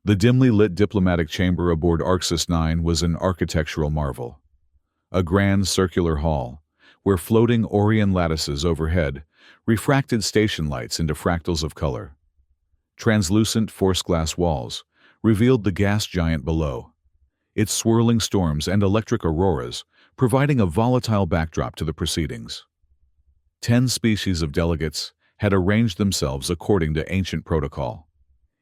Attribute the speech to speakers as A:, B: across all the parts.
A: The dimly lit diplomatic chamber aboard Arxis 9 was an architectural marvel. A grand circular hall, where floating Orion lattices overhead refracted station lights into fractals of color. Translucent forced glass walls revealed the gas giant below, its swirling storms and electric auroras providing a volatile backdrop to the proceedings. 10 species of delegates had arranged themselves according to ancient protocol,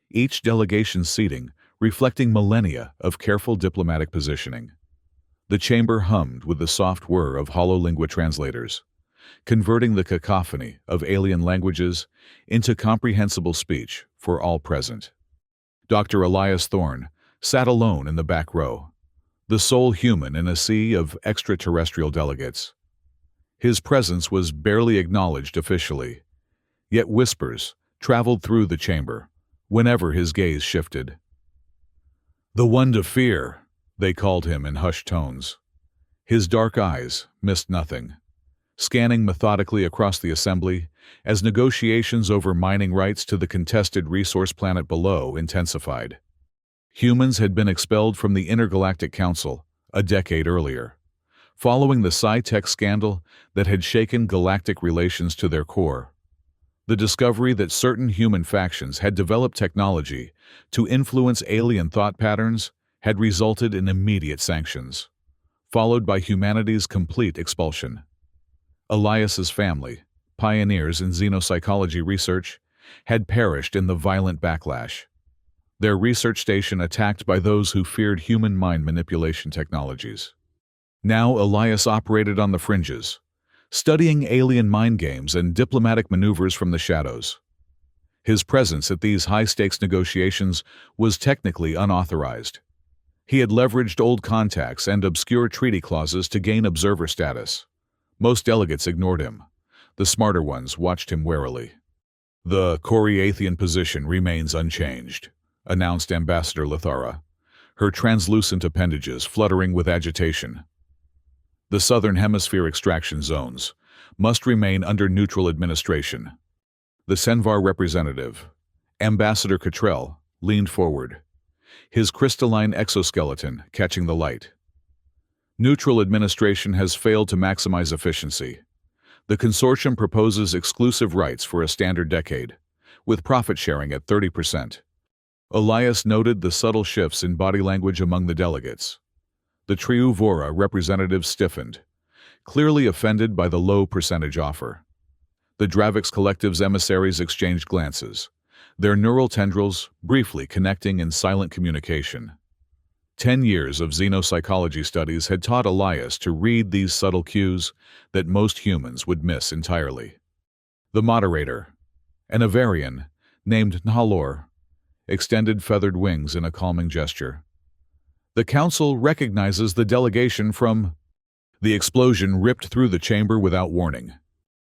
A: each delegation's seating reflecting millennia of careful diplomatic positioning. The chamber hummed with the soft whir of hololingua translators, converting the cacophony of alien languages into comprehensible speech for all present. Dr. Elias Thorne sat alone in the back row, the sole human in a sea of extraterrestrial delegates. His presence was barely acknowledged officially, yet whispers traveled through the chamber whenever his gaze shifted. "The one to fear," they called him in hushed tones. His dark eyes missed nothing, scanning methodically across the assembly as negotiations over mining rights to the contested resource planet below intensified. Humans had been expelled from the Intergalactic Council a decade earlier, following the Sci-Tech scandal that had shaken galactic relations to their core. The discovery that certain human factions had developed technology to influence alien thought patterns had resulted in immediate sanctions, followed by humanity's complete expulsion. Elias's family, pioneers in xenopsychology research, had perished in the violent backlash, their research station attacked by those who feared human mind manipulation technologies. Now Elias operated on the fringes, studying alien mind games and diplomatic maneuvers from the shadows. His presence at these high-stakes negotiations was technically unauthorized. He had leveraged old contacts and obscure treaty clauses to gain observer status. Most delegates ignored him. The smarter ones watched him warily. "The Coriathian position remains unchanged," announced Ambassador Lithara, her translucent appendages fluttering with agitation. "The Southern Hemisphere extraction zones must remain under neutral administration." The Senvar representative, Ambassador Cottrell, leaned forward, his crystalline exoskeleton catching the light. "Neutral administration has failed to maximize efficiency. The consortium proposes exclusive rights for a standard decade, with profit sharing at 30%. Elias noted the subtle shifts in body language among the delegates. The Triuvora representative stiffened, clearly offended by the low percentage offer. The Dravix Collective's emissaries exchanged glances, their neural tendrils briefly connecting in silent communication. 10 years of xenopsychology studies had taught Elias to read these subtle cues that most humans would miss entirely. The moderator, an Avarian named Nhalor, extended feathered wings in a calming gesture. "The Council recognizes the delegation from—" The explosion ripped through the chamber without warning.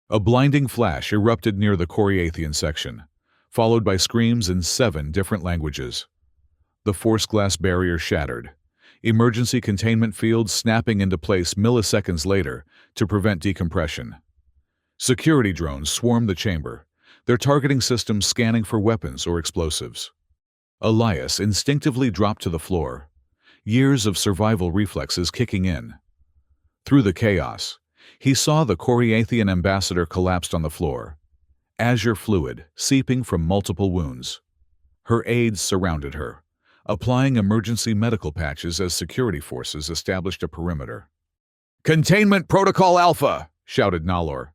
A: A blinding flash erupted near the Coriathian section, followed by screams in 7 different languages. The force glass barrier shattered, emergency containment fields snapping into place milliseconds later to prevent decompression. Security drones swarmed the chamber, their targeting systems scanning for weapons or explosives. Elias instinctively dropped to the floor, years of survival reflexes kicking in. Through the chaos, he saw the Coriathian ambassador collapsed on the floor, azure fluid seeping from multiple wounds. Her aides surrounded her, applying emergency medical patches as security forces established a perimeter. "Containment Protocol Alpha!" shouted Nhalor,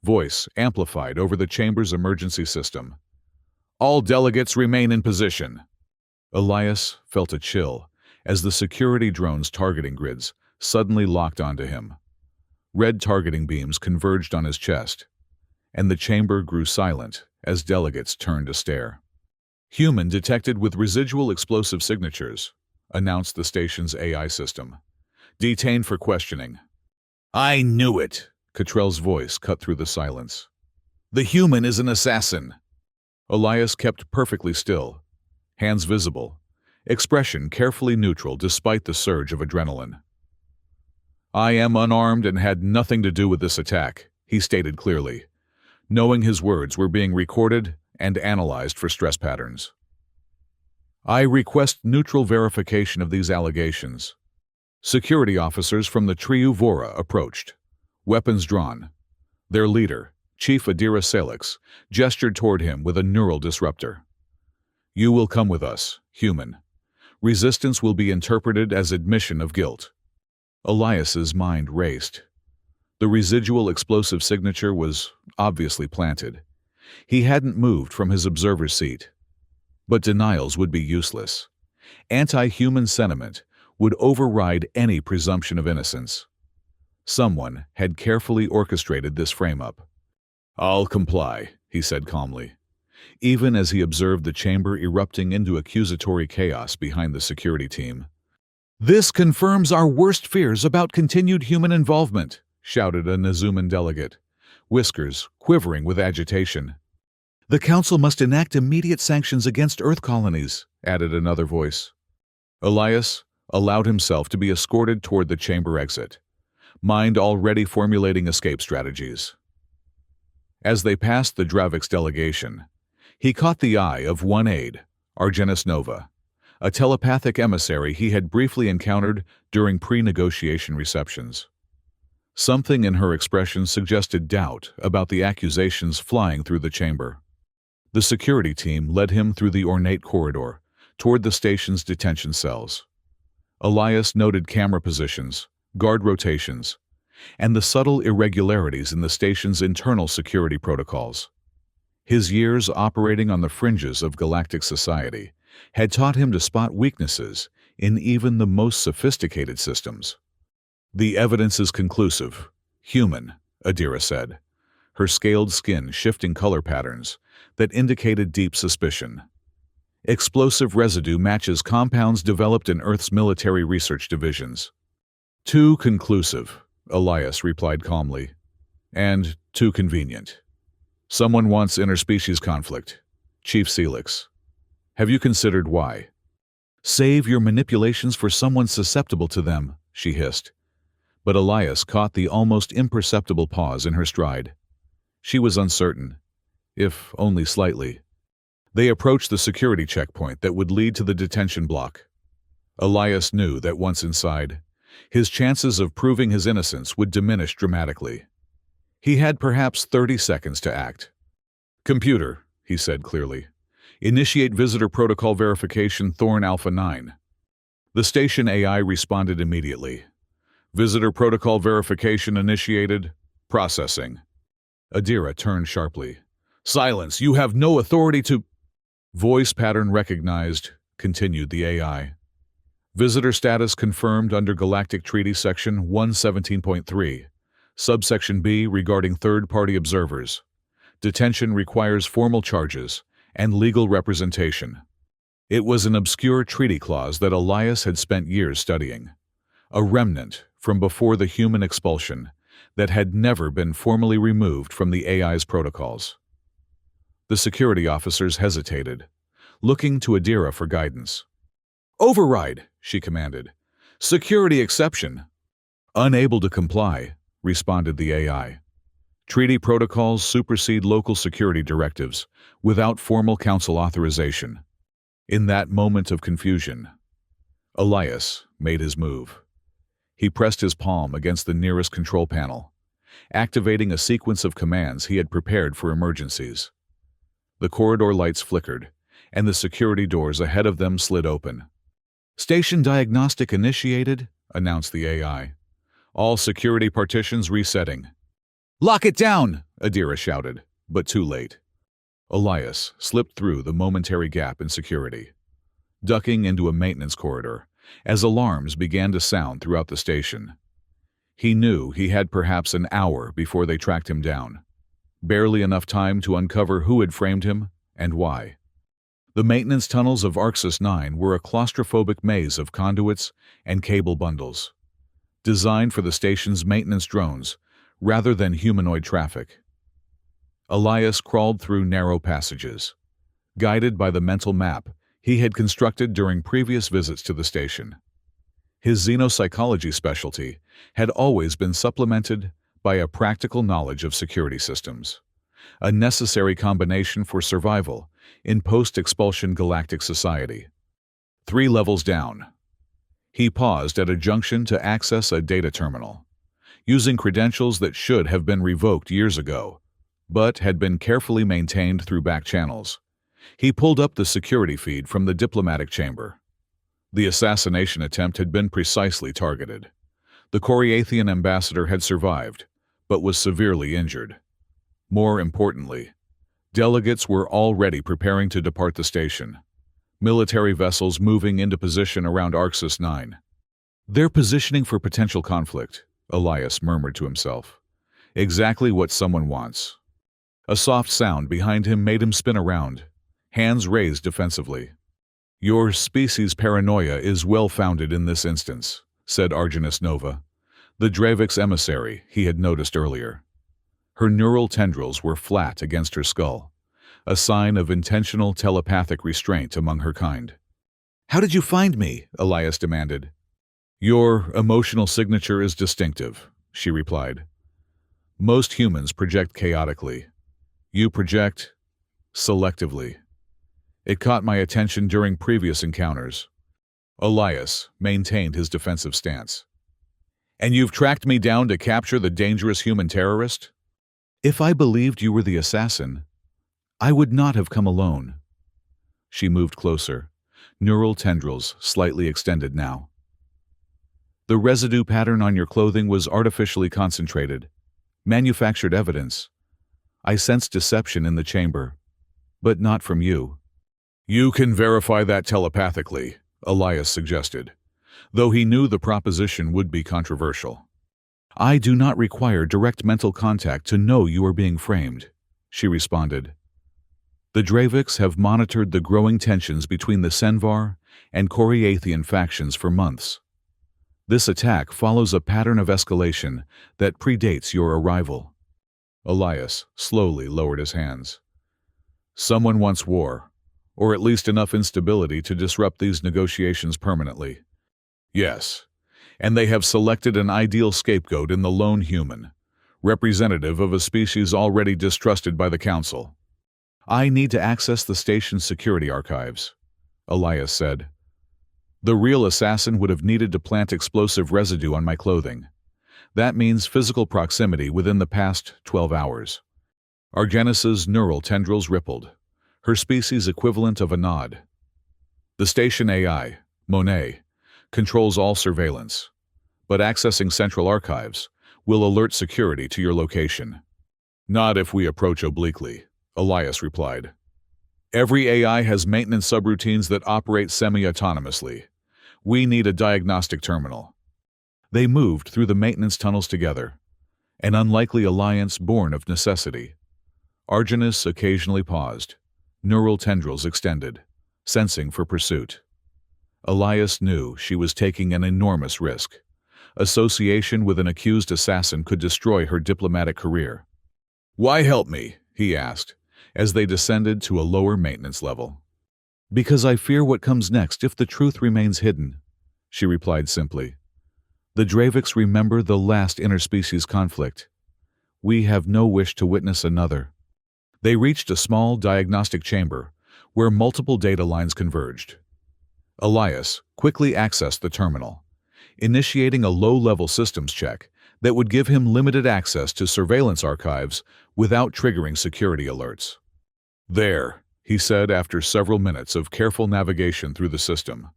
A: voice amplified over the chamber's emergency system. "All delegates remain in position." Elias felt a chill as the security drone's targeting grids suddenly locked onto him. Red targeting beams converged on his chest, and the chamber grew silent as delegates turned to stare. "Human detected with residual explosive signatures," announced the station's AI system. "Detained for questioning." "I knew it!" Cottrell's voice cut through the silence. "The human is an assassin!" Elias kept perfectly still, hands visible, expression carefully neutral despite the surge of adrenaline. "I am unarmed and had nothing to do with this attack," he stated clearly, knowing his words were being recorded and analyzed for stress patterns. I request neutral verification of these allegations. Security officers from the Triuvora approached, weapons drawn. Their leader, Chief Adira Salix, gestured toward him with a neural disruptor. You will come with us, human. Resistance will be interpreted as admission of guilt. Elias's mind raced. The residual explosive signature was obviously planted. He hadn't moved from his observer's seat. But denials would be useless. Anti-human sentiment would override any presumption of innocence. Someone had carefully orchestrated this frame-up. I'll comply, he said calmly, even as he observed the chamber erupting into accusatory chaos behind the security team. This confirms our worst fears about continued human involvement, shouted a Nazuman delegate, whiskers quivering with agitation. The Council must enact immediate sanctions against Earth colonies, added another voice. Elias allowed himself to be escorted toward the chamber exit, mind already formulating escape strategies. As they passed the Dravix delegation, he caught the eye of one aide, Argenis Nova, a telepathic emissary he had briefly encountered during pre-negotiation receptions. Something in her expression suggested doubt about the accusations flying through the chamber. The security team led him through the ornate corridor, toward the station's detention cells. Elias noted camera positions, guard rotations, and the subtle irregularities in the station's internal security protocols. His years operating on the fringes of galactic society had taught him to spot weaknesses in even the most sophisticated systems. The evidence is conclusive. Human, Adira said, her scaled skin shifting color patterns that indicated deep suspicion. Explosive residue matches compounds developed in Earth's military research divisions. Too conclusive, Elias replied calmly, and too convenient. Someone wants interspecies conflict. Chief Celix. Have you considered why? Save your manipulations for someone susceptible to them, she hissed. But Elias caught the almost imperceptible pause in her stride. She was uncertain, if only slightly. They approached the security checkpoint that would lead to the detention block. Elias knew that once inside, his chances of proving his innocence would diminish dramatically. He had perhaps 30 seconds to act. Computer, he said clearly. Initiate visitor protocol verification Thorn Alpha 9. The station AI responded immediately. Visitor protocol verification initiated. Processing. Adira turned sharply. Silence, you have no authority to... Voice pattern recognized, continued the AI. Visitor status confirmed under Galactic Treaty Section 117.3, Subsection B regarding third-party observers. Detention requires formal charges and legal representation. It was an obscure treaty clause that Elias had spent years studying, a remnant from before the human expulsion that had never been formally removed from the AI's protocols. The security officers hesitated, looking to Adira for guidance. Override, she commanded. Security exception. Unable to comply, responded the AI. Treaty protocols supersede local security directives without formal council authorization. In that moment of confusion, Elias made his move. He pressed his palm against the nearest control panel, activating a sequence of commands he had prepared for emergencies. The corridor lights flickered, and the security doors ahead of them slid open. Station diagnostic initiated, announced the AI. All security partitions resetting. Lock it down, Adira shouted, but too late. Elias slipped through the momentary gap in security, ducking into a maintenance corridor as alarms began to sound throughout the station. He knew he had perhaps an hour before they tracked him down. Barely enough time to uncover who had framed him and why. The maintenance tunnels of Arxis 9 were a claustrophobic maze of conduits and cable bundles, designed for the station's maintenance drones rather than humanoid traffic. Elias crawled through narrow passages, guided by the mental map he had constructed during previous visits to the station. His xenopsychology specialty had always been supplemented by a practical knowledge of security systems, a necessary combination for survival in post-expulsion galactic society. 3 levels down. He paused at a junction to access a data terminal, using credentials that should have been revoked years ago, but had been carefully maintained through back channels. He pulled up the security feed from the diplomatic chamber. The assassination attempt had been precisely targeted. The Coriathian ambassador had survived, but was severely injured. More importantly, delegates were already preparing to depart the station, military vessels moving into position around Arxis 9. They're positioning for potential conflict, Elias murmured to himself. Exactly what someone wants. A soft sound behind him made him spin around, hands raised defensively. Your species' paranoia is well-founded in this instance, said Argenis Nova, the Dravik's emissary he had noticed earlier. Her neural tendrils were flat against her skull, a sign of intentional telepathic restraint among her kind. How did you find me? Elias demanded. Your emotional signature is distinctive, she replied. Most humans project chaotically. You project selectively. It caught my attention during previous encounters. Elias maintained his defensive stance. And you've tracked me down to capture the dangerous human terrorist? If I believed you were the assassin, I would not have come alone. She moved closer, neural tendrils slightly extended now. The residue pattern on your clothing was artificially concentrated, manufactured evidence. I sensed deception in the chamber, but not from you. You can verify that telepathically, Elias suggested, though he knew the proposition would be controversial. I do not require direct mental contact to know you are being framed, she responded. The Draviks have monitored the growing tensions between the Senvar and Coriathian factions for months. This attack follows a pattern of escalation that predates your arrival. Elias slowly lowered his hands. Someone wants war, or at least enough instability to disrupt these negotiations permanently. Yes, and they have selected an ideal scapegoat in the lone human, representative of a species already distrusted by the Council. I need to access the station's security archives, Elias said. The real assassin would have needed to plant explosive residue on my clothing. That means physical proximity within the past 12 hours. Argenis's neural tendrils rippled, her species equivalent of a nod. The station AI, Monet, controls all surveillance, but accessing central archives will alert security to your location. Not if we approach obliquely, Elias replied. Every AI has maintenance subroutines that operate semi-autonomously. We need a diagnostic terminal. They moved through the maintenance tunnels together, an unlikely alliance born of necessity. Argenis occasionally paused, neural tendrils extended, sensing for pursuit. Elias knew she was taking an enormous risk. Association with an accused assassin could destroy her diplomatic career. Why help me? He asked, as they descended to a lower maintenance level. Because I fear what comes next if the truth remains hidden, she replied simply. The Draviks remember the last interspecies conflict. We have no wish to witness another. They reached a small diagnostic chamber where multiple data lines converged. Elias quickly accessed the terminal, initiating a low-level systems check that would give him limited access to surveillance archives without triggering security alerts. There, he said after several minutes of careful navigation through the system.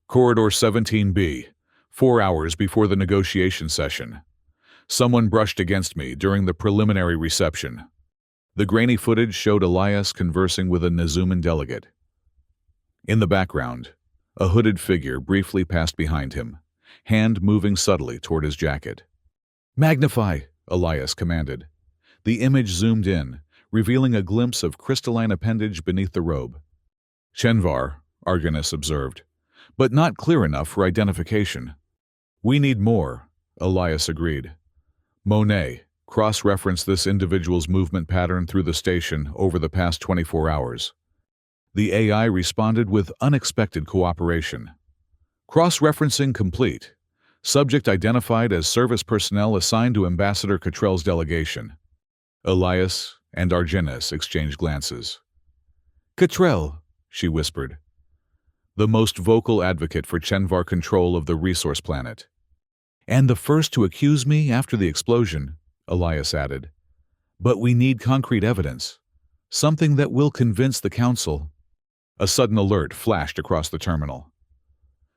A: Corridor 17B, 4 hours before the negotiation session. Someone brushed against me during the preliminary reception. The grainy footage showed Elias conversing with a Nazuman delegate. In the background, a hooded figure briefly passed behind him, hand moving subtly toward his jacket. Magnify, Elias commanded. The image zoomed in, revealing a glimpse of crystalline appendage beneath the robe. Chenvar, Argenis observed, but not clear enough for identification. We need more, Elias agreed. Monet cross-referenced this individual's movement pattern through the station over the past 24 hours. The AI responded with unexpected cooperation. Cross-referencing complete. Subject identified as service personnel assigned to Ambassador Cottrell's delegation. Elias and Argenis exchanged glances. Cottrell, she whispered. the most vocal advocate for Chenvar control of the resource planet. "And the first to accuse me after the explosion," Elias added. "But we need concrete evidence. Something that will convince the Council." A sudden alert flashed across the terminal.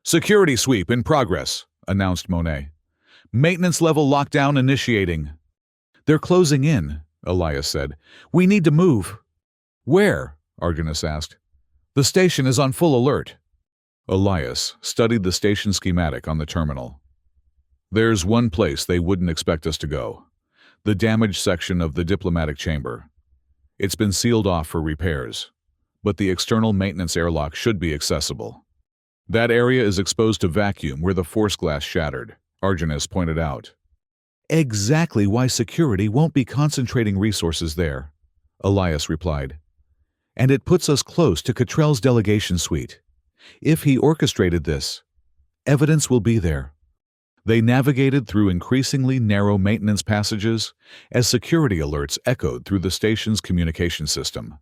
A: "Security sweep in progress," announced Monet. "Maintenance level lockdown initiating." "They're closing in," Elias said. "We need to move." "Where?" Argenis asked. "The station is on full alert." Elias studied the station schematic on the terminal. "There's one place they wouldn't expect us to go. The damaged section of the diplomatic chamber. It's been sealed off for repairs, but the external maintenance airlock should be accessible. That area is exposed to vacuum where the force glass shattered," Argenis pointed out. "Exactly why security won't be concentrating resources there," Elias replied. "And it puts us close to Cottrell's delegation suite. If he orchestrated this, evidence will be there." They navigated through increasingly narrow maintenance passages as security alerts echoed through the station's communication system.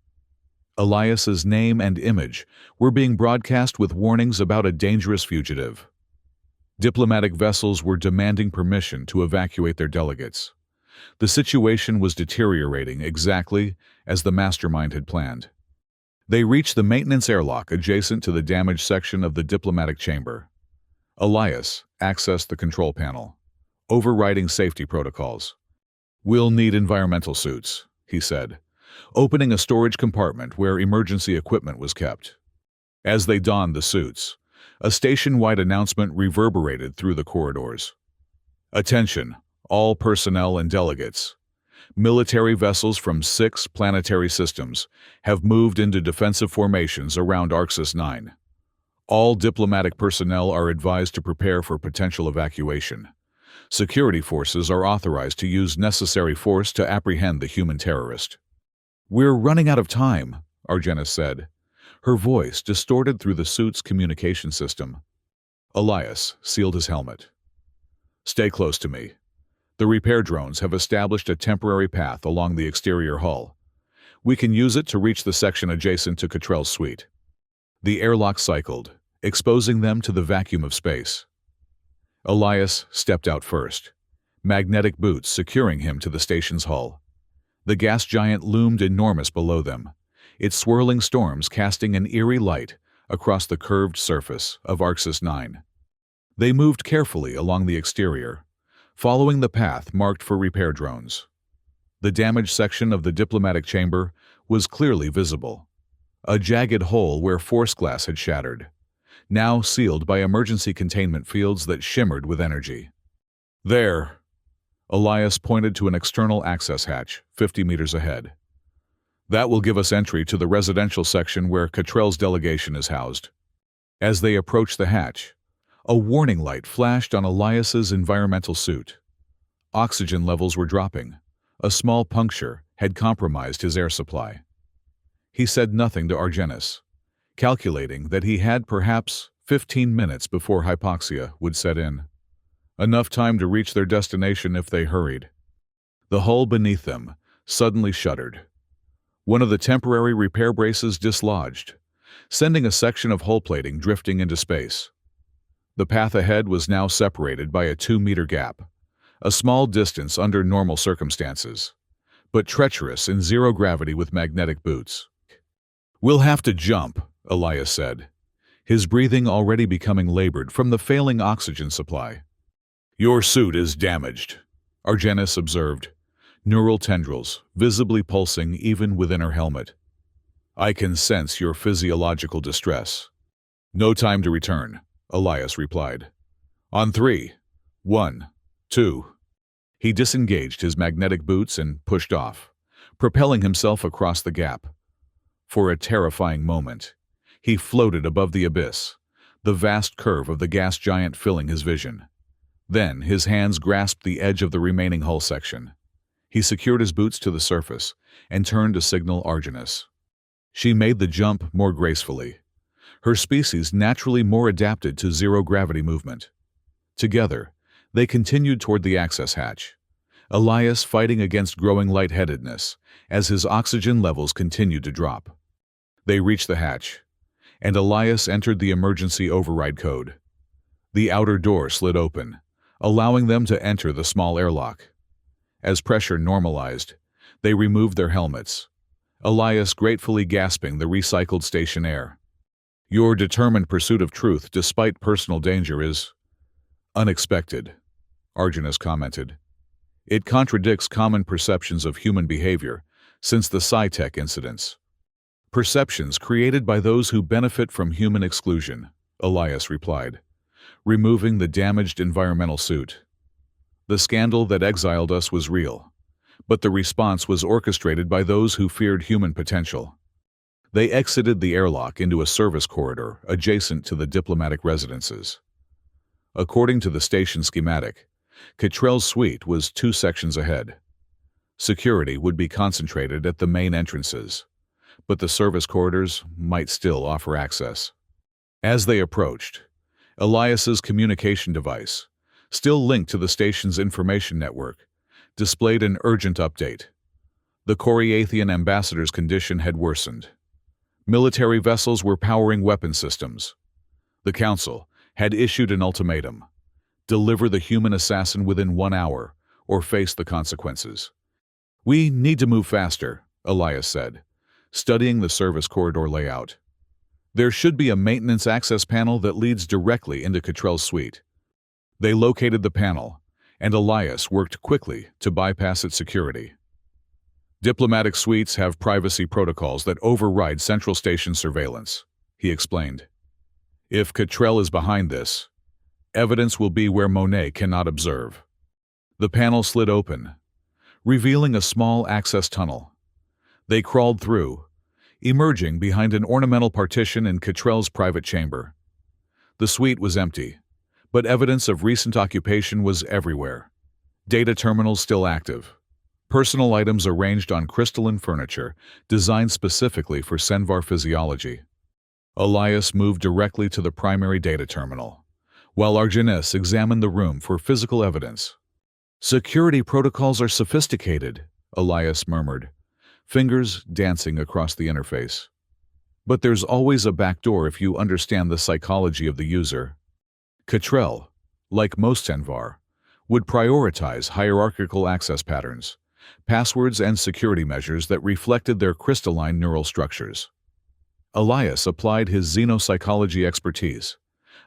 A: Elias's name and image were being broadcast with warnings about a dangerous fugitive. Diplomatic vessels were demanding permission to evacuate their delegates. The situation was deteriorating exactly as the mastermind had planned. They reached the maintenance airlock adjacent to the damaged section of the diplomatic chamber. Elias accessed the control panel, overriding safety protocols. "We'll need environmental suits," he said, opening a storage compartment where emergency equipment was kept. As they donned the suits, a station-wide announcement reverberated through the corridors. "Attention, all personnel and delegates. Military vessels from 6 planetary systems have moved into defensive formations around Arxis 9. All diplomatic personnel are advised to prepare for potential evacuation. Security forces are authorized to use necessary force to apprehend the human terrorist." "We're running out of time," Argenis said, her voice distorted through the suit's communication system. Elias sealed his helmet. "Stay close to me. The repair drones have established a temporary path along the exterior hull. We can use it to reach the section adjacent to Cottrell's suite." The airlock cycled, exposing them to the vacuum of space. Elias stepped out first, magnetic boots securing him to the station's hull. The gas giant loomed enormous below them, its swirling storms casting an eerie light across the curved surface of Arxis 9. They moved carefully along the exterior, following the path marked for repair drones. The damaged section of the diplomatic chamber was clearly visible. A jagged hole where force glass had shattered, now sealed by emergency containment fields that shimmered with energy. "There," Elias pointed to an external access hatch 50 meters ahead. "That will give us entry to the residential section where Cottrell's delegation is housed." As they approached the hatch, a warning light flashed on Elias's environmental suit. Oxygen levels were dropping. A small puncture had compromised his air supply. He said nothing to Argenis, calculating that he had perhaps 15 minutes before hypoxia would set in. Enough time to reach their destination if they hurried. The hull beneath them suddenly shuddered. One of the temporary repair braces dislodged, sending a section of hull plating drifting into space. The path ahead was now separated by a 2-meter gap, a small distance under normal circumstances, but treacherous in zero gravity with magnetic boots. "We'll have to jump," Elias said, his breathing already becoming labored from the failing oxygen supply. "Your suit is damaged," Argenis observed, neural tendrils visibly pulsing even within her helmet. "I can sense your physiological distress." "No time to return," Elias replied. "On 3, 1, 2. He disengaged his magnetic boots and pushed off, propelling himself across the gap. For a terrifying moment, he floated above the abyss, the vast curve of the gas giant filling his vision. Then his hands grasped the edge of the remaining hull section. He secured his boots to the surface and turned to signal Argenis. She made the jump more gracefully, her species naturally more adapted to zero-gravity movement. Together, they continued toward the access hatch, Elias fighting against growing lightheadedness as his oxygen levels continued to drop. They reached the hatch, and Elias entered the emergency override code. The outer door slid open, allowing them to enter the small airlock. As pressure normalized, they removed their helmets, Elias gratefully gasping the recycled station air. "Your determined pursuit of truth despite personal danger is unexpected," Arjunus commented. "It contradicts common perceptions of human behavior since the Sci-Tech incidents. Perceptions created by those who benefit from human exclusion," Elias replied, removing the damaged environmental suit. "The scandal that exiled us was real, but the response was orchestrated by those who feared human potential." They exited the airlock into a service corridor adjacent to the diplomatic residences. According to the station schematic, Cottrell's suite was 2 sections ahead. Security would be concentrated at the main entrances, but the service corridors might still offer access. As they approached, Elias's communication device, still linked to the station's information network, displayed an urgent update. The Coriathian ambassador's condition had worsened. Military vessels were powering weapon systems. The Council had issued an ultimatum: deliver the human assassin within 1 hour, or face the consequences. "We need to move faster," Elias said, studying the service corridor layout. "There should be a maintenance access panel that leads directly into Cottrell's suite." They located the panel, and Elias worked quickly to bypass its security. "Diplomatic suites have privacy protocols that override central station surveillance," he explained. "If Cottrell is behind this, evidence will be where Monet cannot observe." The panel slid open, revealing a small access tunnel. They crawled through, emerging behind an ornamental partition in Cottrell's private chamber. The suite was empty, but evidence of recent occupation was everywhere. Data terminals still active. Personal items arranged on crystalline furniture designed specifically for Senvar physiology. Elias moved directly to the primary data terminal, while Arjunus examined the room for physical evidence. "Security protocols are sophisticated," Elias murmured, fingers dancing across the interface. "But there's always a backdoor if you understand the psychology of the user." Cottrell, like most Senvar, would prioritize hierarchical access patterns, passwords and security measures that reflected their crystalline neural structures. Elias applied his xenopsychology expertise,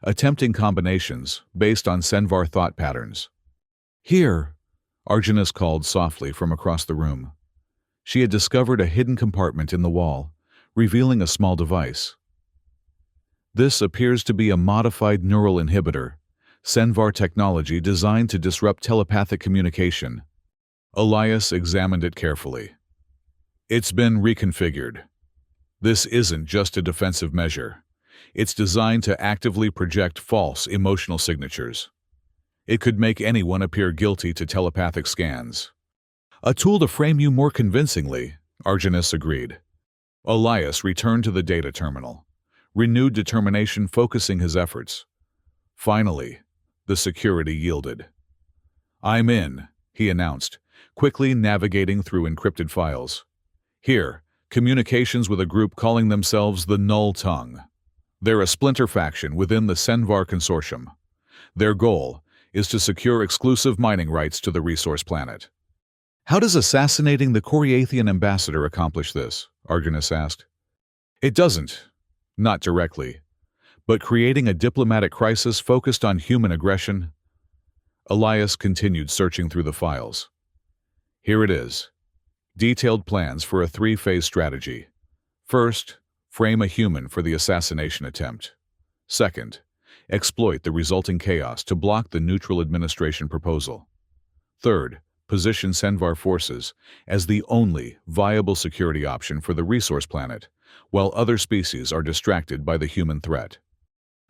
A: attempting combinations based on Senvar thought patterns. "Here," Arjunus called softly from across the room. She had discovered a hidden compartment in the wall, revealing a small device. "This appears to be a modified neural inhibitor, Senvar technology designed to disrupt telepathic communication." Elias examined it carefully. "It's been reconfigured. This isn't just a defensive measure. It's designed to actively project false emotional signatures. It could make anyone appear guilty to telepathic scans." "A tool to frame you more convincingly," Arjunus agreed. Elias returned to the data terminal, renewed determination focusing his efforts. Finally, the security yielded. "I'm in," he announced, quickly navigating through encrypted files. "Here, communications with a group calling themselves the Null Tongue. They're a splinter faction within the Senvar Consortium. Their goal is to secure exclusive mining rights to the resource planet." "How does assassinating the Coriathian ambassador accomplish this?" Arjunus asked. "It doesn't. Not directly. But creating a diplomatic crisis focused on human aggression." Elias continued searching through the files. "Here it is. Detailed plans for a 3-phase strategy. First, frame a human for the assassination attempt. Second, exploit the resulting chaos to block the neutral administration proposal. Third, position Senvar forces as the only viable security option for the resource planet, while other species are distracted by the human threat."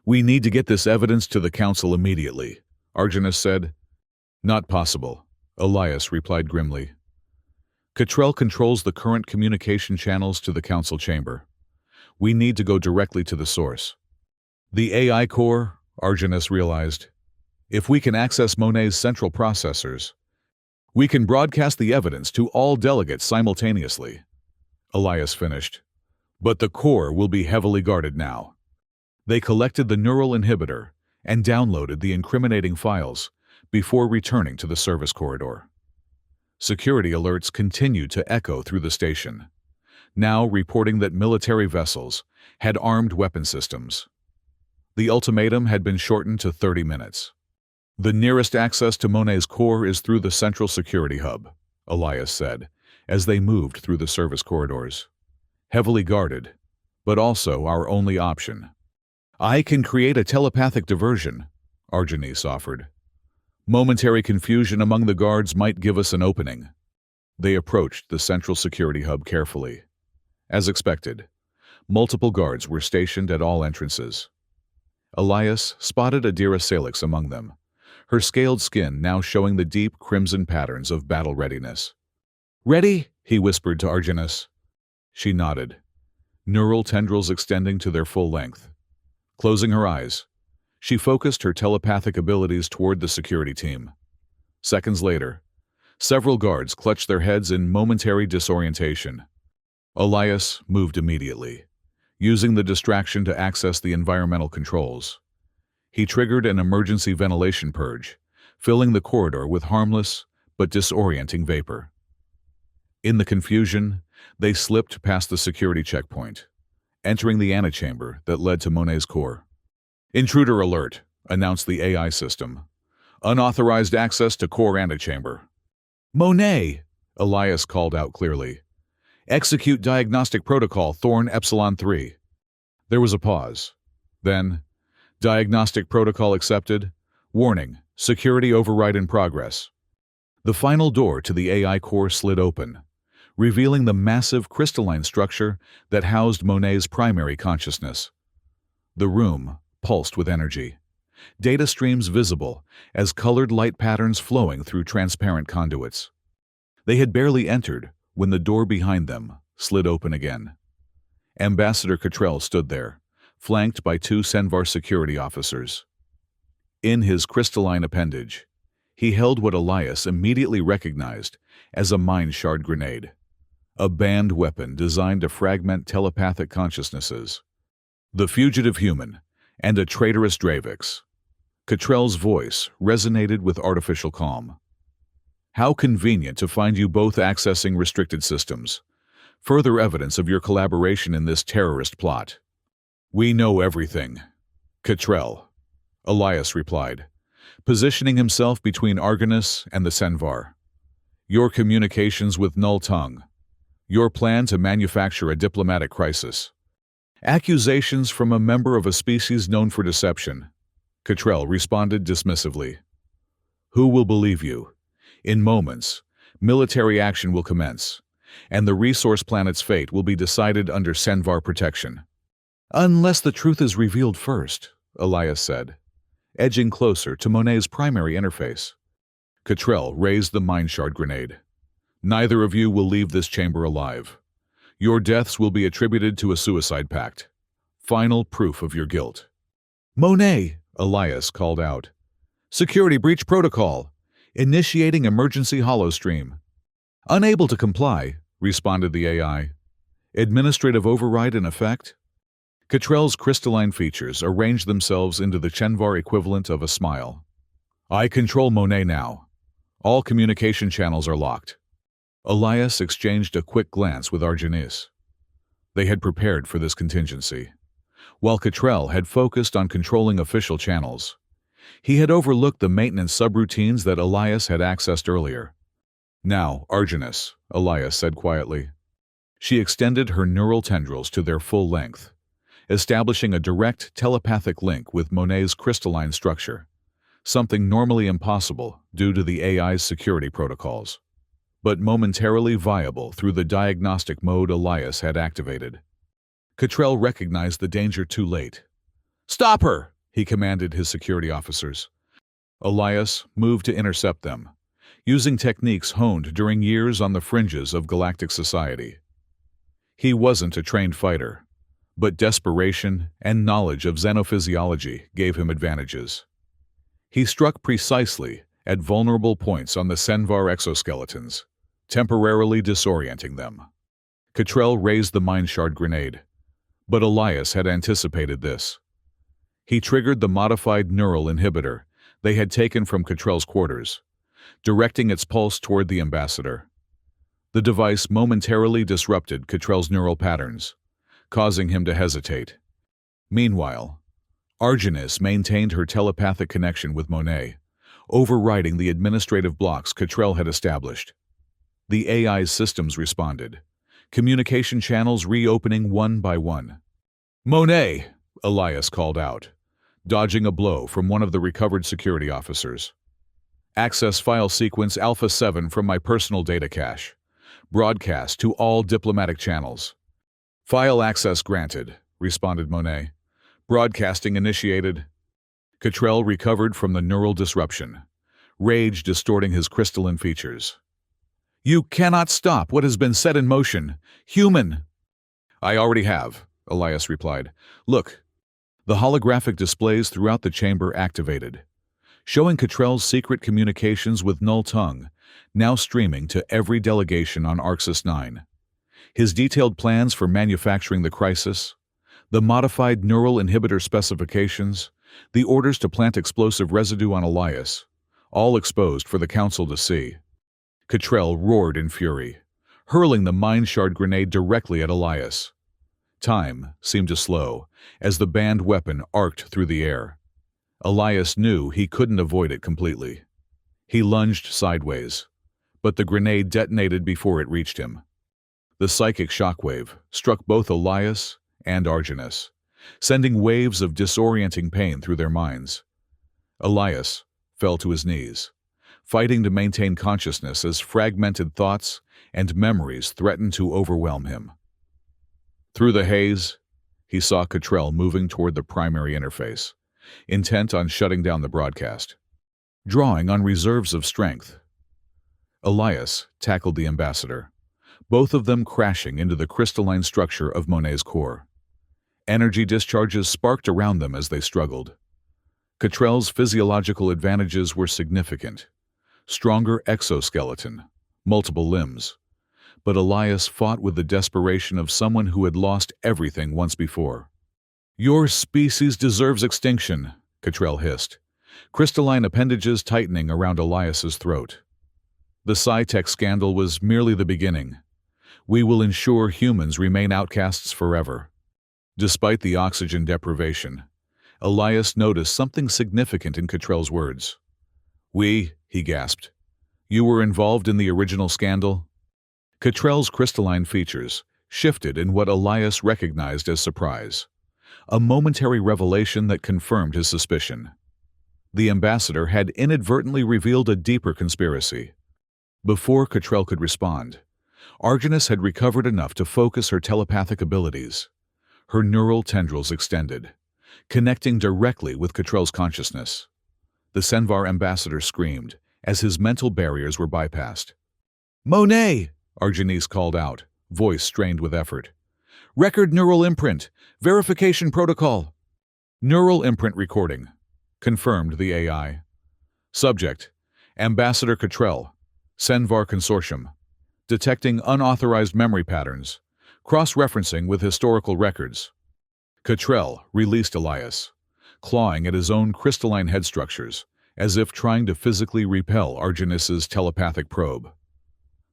A: "We need to get this evidence to the Council immediately," Arjunus said. "Not possible," Elias replied grimly. "Cottrell controls the current communication channels to the Council chamber. We need to go directly to the source." "The AI core," Arjunus realized. "If we can access Monet's central processors, we can broadcast the evidence to all delegates simultaneously." Elias finished. "But the core will be heavily guarded now. They collected the neural inhibitor and downloaded the incriminating files before returning to the service corridor. Security alerts continued to echo through the station, now reporting that military vessels had armed weapon systems. The ultimatum had been shortened to 30 minutes. "The nearest access to Monet's core is through the central security hub," Elias said, as they moved through the service corridors. "Heavily guarded, but also our only option." "I can create a telepathic diversion," Argenis offered. "Momentary confusion among the guards might give us an opening." They approached the central security hub carefully. As expected, multiple guards were stationed at all entrances. Elias spotted Adira Salix among them, her scaled skin now showing the deep crimson patterns of battle readiness. "Ready?" he whispered to Argenis. She nodded, neural tendrils extending to their full length. Closing her eyes, she focused her telepathic abilities toward the security team. Seconds later, several guards clutched their heads in momentary disorientation. Elias moved immediately, using the distraction to access the environmental controls. He triggered an emergency ventilation purge, filling the corridor with harmless but disorienting vapor. In the confusion, they slipped past the security checkpoint, entering the antechamber that led to Monet's core. "Intruder alert," announced the AI system. "Unauthorized access to core antechamber." "Monet!" Elias called out clearly. "Execute diagnostic protocol Thorn Epsilon 3. There was a pause. Then, "Diagnostic protocol accepted. Warning, security override in progress." The final door to the AI core slid open, revealing the massive crystalline structure that housed Monet's primary consciousness. The room pulsed with energy, data streams visible as colored light patterns flowing through transparent conduits. They had barely entered when the door behind them slid open again. Ambassador Cottrell stood there, flanked by two Senvar security officers. In his crystalline appendage, he held what Elias immediately recognized as a mind shard grenade, a banned weapon designed to fragment telepathic consciousnesses. "The fugitive human and a traitorous Dravix." Cottrell's voice resonated with artificial calm. "How convenient to find you both accessing restricted systems. Further evidence of your collaboration in this terrorist plot." "We know everything, Cottrell," Elias replied, positioning himself between Argenis and the Senvar. "Your communications with Null Tongue. Your plan to manufacture a diplomatic crisis. Accusations from a member of a species known for deception." Cottrell responded dismissively. "Who will believe you? In moments, military action will commence, and the resource planet's fate will be decided under Senvar protection." "Unless the truth is revealed first," Elias said, edging closer to Monet's primary interface. Cottrell raised the mind shard grenade. "Neither of you will leave this chamber alive. Your deaths will be attributed to a suicide pact. Final proof of your guilt." "Monet!" Elias called out. "Security breach protocol. Initiating emergency holostream." "Unable to comply," responded the AI. "Administrative override in effect?" Cottrell's crystalline features arranged themselves into the Chenvar equivalent of a smile. "I control Monet now. All communication channels are locked." Elias exchanged a quick glance with Argenis. They had prepared for this contingency. While Cottrell had focused on controlling official channels, he had overlooked the maintenance subroutines that Elias had accessed earlier. "Now, Argenis," Elias said quietly. She extended her neural tendrils to their full length, establishing a direct telepathic link with Monet's crystalline structure, something normally impossible due to the AI's security protocols, but momentarily viable through the diagnostic mode Elias had activated. Cottrell recognized the danger too late. "Stop her!" he commanded his security officers. Elias moved to intercept them, using techniques honed during years on the fringes of galactic society. He wasn't a trained fighter, but desperation and knowledge of xenophysiology gave him advantages. He struck precisely at vulnerable points on the Senvar exoskeletons, temporarily disorienting them. Cottrell raised the mind shard grenade, but Elias had anticipated this. He triggered the modified neural inhibitor they had taken from Cottrell's quarters, directing its pulse toward the ambassador. The device momentarily disrupted Cottrell's neural patterns, causing him to hesitate. Meanwhile, Argenis maintained her telepathic connection with Monet, overriding the administrative blocks Cottrell had established. The AI's systems responded, communication channels reopening one by one. "Monet!" Elias called out, dodging a blow from one of the recovered security officers. "Access file sequence Alpha 7 from my personal data cache. Broadcast to all diplomatic channels." "File access granted," responded Monet. "Broadcasting initiated." Cottrell recovered from the neural disruption, rage distorting his crystalline features. "You cannot stop what has been set in motion. Human!" "I already have," Elias replied. "Look." The holographic displays throughout the chamber activated, showing Cottrell's secret communications with Null Tongue, now streaming to every delegation on Arxis 9. His detailed plans for manufacturing the crisis, the modified neural inhibitor specifications, the orders to plant explosive residue on Elias, all exposed for the Council to see. Cottrell roared in fury, hurling the Mind Shard grenade directly at Elias. Time seemed to slow as the banned weapon arced through the air. Elias knew he couldn't avoid it completely. He lunged sideways, but the grenade detonated before it reached him. The psychic shockwave struck both Elias and Argenis, sending waves of disorienting pain through their minds. Elias fell to his knees, fighting to maintain consciousness as fragmented thoughts and memories threatened to overwhelm him. Through the haze, he saw Cottrell moving toward the primary interface, intent on shutting down the broadcast, drawing on reserves of strength. Elias tackled the ambassador, both of them crashing into the crystalline structure of Monet's core. Energy discharges sparked around them as they struggled. Cottrell's physiological advantages were significant. Stronger exoskeleton, multiple limbs. But Elias fought with the desperation of someone who had lost everything once before. "Your species deserves extinction," Cottrell hissed, crystalline appendages tightening around Elias's throat. "The Sci-Tech scandal was merely the beginning. We will ensure humans remain outcasts forever." Despite the oxygen deprivation, Elias noticed something significant in Cottrell's words. "We," he gasped. "You were involved in the original scandal?" Cottrell's crystalline features shifted in what Elias recognized as surprise, a momentary revelation that confirmed his suspicion. The ambassador had inadvertently revealed a deeper conspiracy. Before Cottrell could respond, Argenis had recovered enough to focus her telepathic abilities. Her neural tendrils extended, connecting directly with Cottrell's consciousness. The Senvar ambassador screamed as his mental barriers were bypassed. "Monet!" Argenis called out, voice strained with effort. "Record neural imprint. Verification protocol." "Neural imprint recording," confirmed the AI. "Subject: Ambassador Cottrell, Senvar Consortium. Detecting unauthorized memory patterns. Cross-referencing with historical records." Cottrell released Elias, clawing at his own crystalline head structures, as if trying to physically repel Argenis's telepathic probe.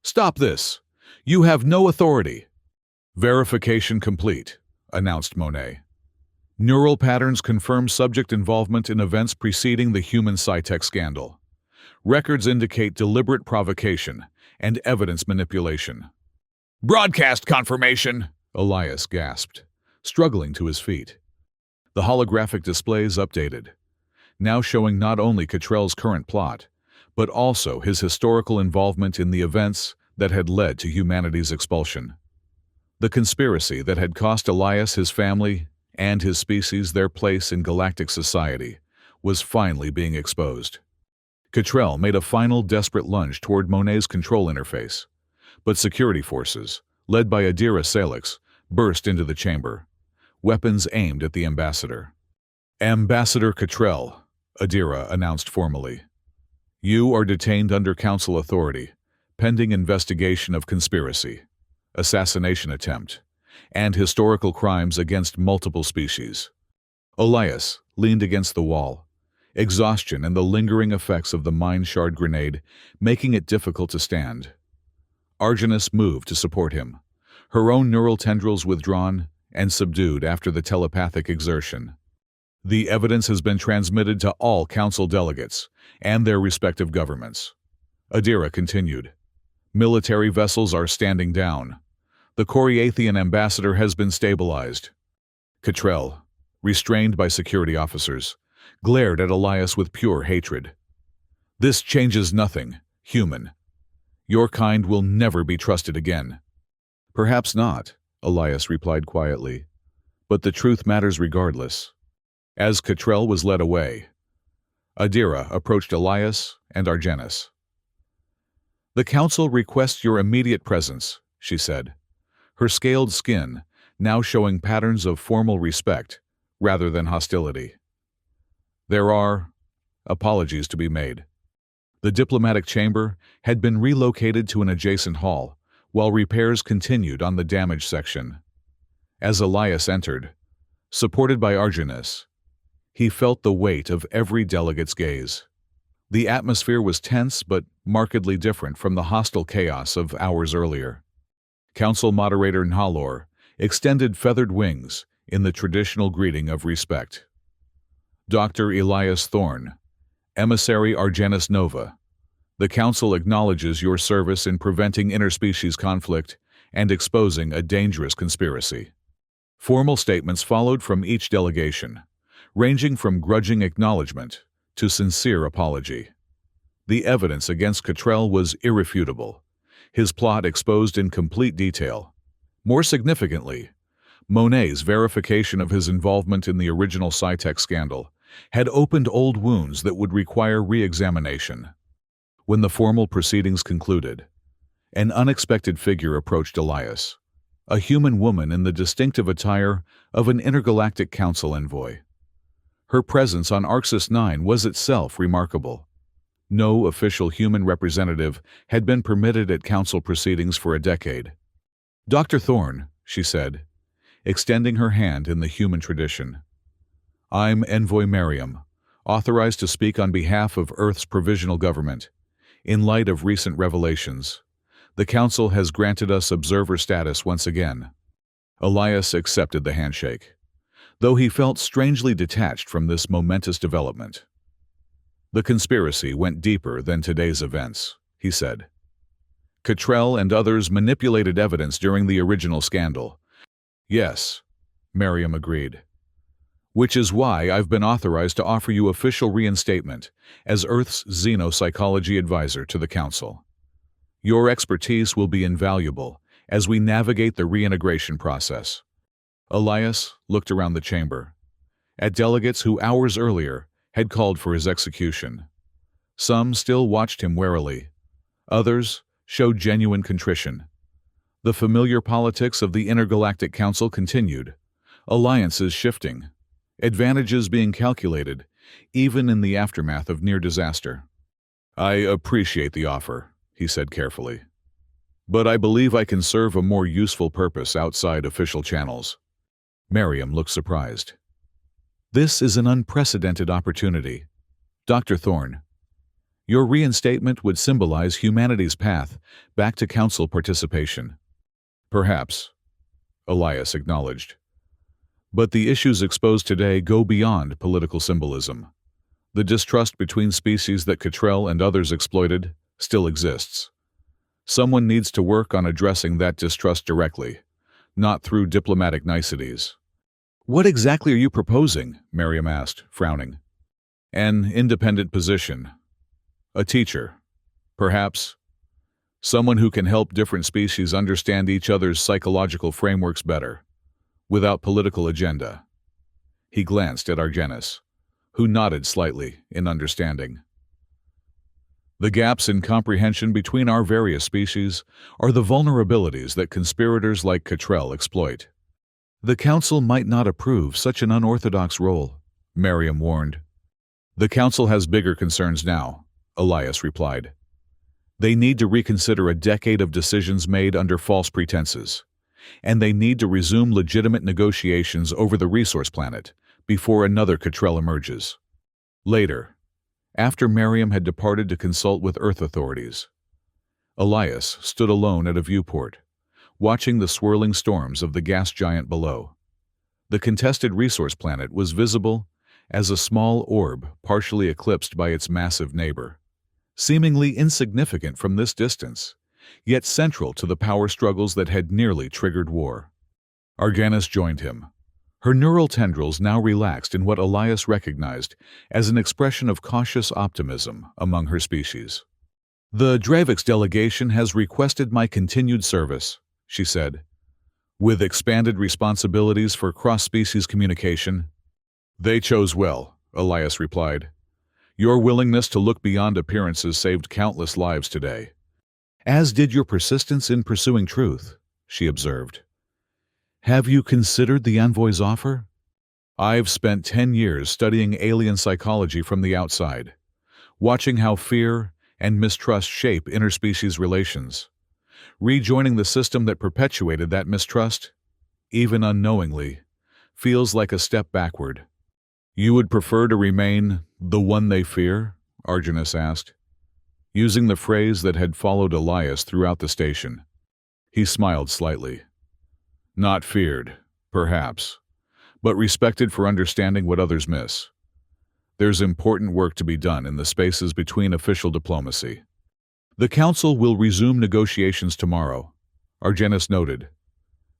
A: "Stop this! You have no authority!" "Verification complete," announced Monet. "Neural patterns confirm subject involvement in events preceding the human Sci-Tech scandal. Records indicate deliberate provocation and evidence manipulation." "Broadcast confirmation!" Elias gasped, struggling to his feet. The holographic displays updated, now showing not only Cottrell's current plot, but also his historical involvement in the events that had led to humanity's expulsion. The conspiracy that had cost Elias his family and his species their place in galactic society was finally being exposed. Cottrell made a final desperate lunge toward Monet's control interface, but security forces, led by Adira Salix, burst into the chamber, weapons aimed at the ambassador. "Ambassador Cottrell," Adira announced formally. "You are detained under council authority, pending investigation of conspiracy, assassination attempt, and historical crimes against multiple species." Elias leaned against the wall, exhaustion and the lingering effects of the mine shard grenade making it difficult to stand. Argenis moved to support him, her own neural tendrils withdrawn and subdued after the telepathic exertion. The evidence has been transmitted to all council delegates and their respective governments. Adira continued. Military vessels are standing down. The Coriathian ambassador has been stabilized. Cottrell, restrained by security officers, glared at Elias with pure hatred. This changes nothing, human. Your kind will never be trusted again. Perhaps not, Elias replied quietly, but the truth matters regardless. As Cottrell was led away, Adira approached Elias and Argenis. The council requests your immediate presence, she said, her scaled skin now showing patterns of formal respect rather than hostility. There are apologies to be made. The diplomatic chamber had been relocated to an adjacent hall, while repairs continued on the damaged section. As Elias entered, supported by Argenis, he felt the weight of every delegate's gaze. The atmosphere was tense but markedly different from the hostile chaos of hours earlier. Council moderator Nhalor extended feathered wings in the traditional greeting of respect. Dr. Elias Thorne, Emissary Argenis Nova, the Council acknowledges your service in preventing interspecies conflict and exposing a dangerous conspiracy. Formal statements followed from each delegation, ranging from grudging acknowledgement to sincere apology. The evidence against Cottrell was irrefutable, his plot exposed in complete detail. More significantly, Monet's verification of his involvement in the original Sci-Tech scandal had opened old wounds that would require re-examination. When the formal proceedings concluded, an unexpected figure approached Elias, a human woman in the distinctive attire of an intergalactic council envoy. Her presence on Arxis 9 was itself remarkable. No official human representative had been permitted at council proceedings for a decade. Dr. Thorne, she said, extending her hand in the human tradition. I'm Envoy Miriam, authorized to speak on behalf of Earth's provisional government. In light of recent revelations, the Council has granted us observer status once again. Elias accepted the handshake, though he felt strangely detached from this momentous development. The conspiracy went deeper than today's events, he said. Cottrell and others manipulated evidence during the original scandal. Yes, Miriam agreed. Which is why I've been authorized to offer you official reinstatement as Earth's xenopsychology advisor to the Council. Your expertise will be invaluable as we navigate the reintegration process. Elias looked around the chamber, at delegates who hours earlier had called for his execution. Some still watched him warily. Others showed genuine contrition. The familiar politics of the Intergalactic Council continued, alliances shifting, advantages being calculated, even in the aftermath of near disaster. I appreciate the offer, he said carefully. But I believe I can serve a more useful purpose outside official channels. Miriam looked surprised. This is an unprecedented opportunity. Dr. Thorne, your reinstatement would symbolize humanity's path back to Council participation. Perhaps, Elias acknowledged. But the issues exposed today go beyond political symbolism. The distrust between species that Cottrell and others exploited still exists. Someone needs to work on addressing that distrust directly, not through diplomatic niceties. What exactly are you proposing? Miriam asked, frowning. An independent position. A teacher, perhaps. Someone who can help different species understand each other's psychological frameworks better, without political agenda. He glanced at Argenis, who nodded slightly in understanding. The gaps in comprehension between our various species are the vulnerabilities that conspirators like Cottrell exploit. The Council might not approve such an unorthodox role, Miriam warned. The Council has bigger concerns now, Elias replied. They need to reconsider a decade of decisions made under false pretenses, and they need to resume legitimate negotiations over the resource planet before another Cottrell emerges. Later, after Miriam had departed to consult with Earth authorities, Elias stood alone at a viewport, watching the swirling storms of the gas giant below. The contested resource planet was visible as a small orb partially eclipsed by its massive neighbor, seemingly insignificant from this distance, yet central to the power struggles that had nearly triggered war. Arganis joined him, her neural tendrils now relaxed in what Elias recognized as an expression of cautious optimism among her species. "The Dravix delegation has requested my continued service," she said, "with expanded responsibilities for cross-species communication." "They chose well," Elias replied. "Your willingness to look beyond appearances saved countless lives today." "As did your persistence in pursuing truth," she observed. "Have you considered the envoy's offer?" "I've spent 10 years studying alien psychology from the outside, watching how fear and mistrust shape interspecies relations. Rejoining the system that perpetuated that mistrust, even unknowingly, feels like a step backward." "You would prefer to remain the one they fear?" Arganis asked, using the phrase that had followed Elias throughout the station. He smiled slightly. "Not feared, perhaps, but respected for understanding what others miss. There's important work to be done in the spaces between official diplomacy." "The Council will resume negotiations tomorrow," Arganis noted.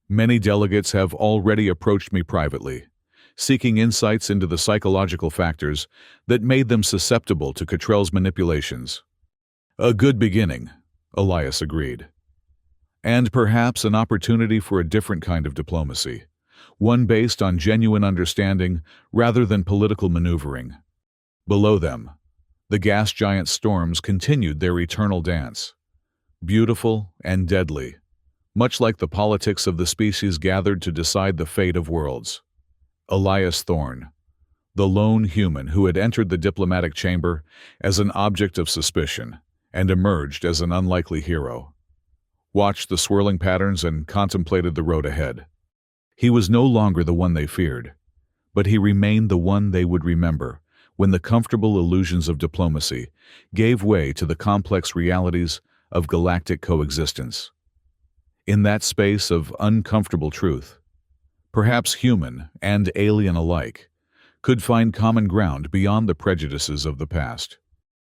A: "Many delegates have already approached me privately, seeking insights into the psychological factors that made them susceptible to Cottrell's manipulations." "A good beginning," Elias agreed. "And perhaps an opportunity for a different kind of diplomacy, one based on genuine understanding rather than political maneuvering." Below them, the gas giant storms continued their eternal dance, beautiful and deadly, much like the politics of the species gathered to decide the fate of worlds. Elias Thorne, the lone human who had entered the diplomatic chamber as an object of suspicion and emerged as an unlikely hero, watched the swirling patterns and contemplated the road ahead. He was no longer the one they feared, but he remained the one they would remember when the comfortable illusions of diplomacy gave way to the complex realities of galactic coexistence. In that space of uncomfortable truth, perhaps human and alien alike could find common ground beyond the prejudices of the past.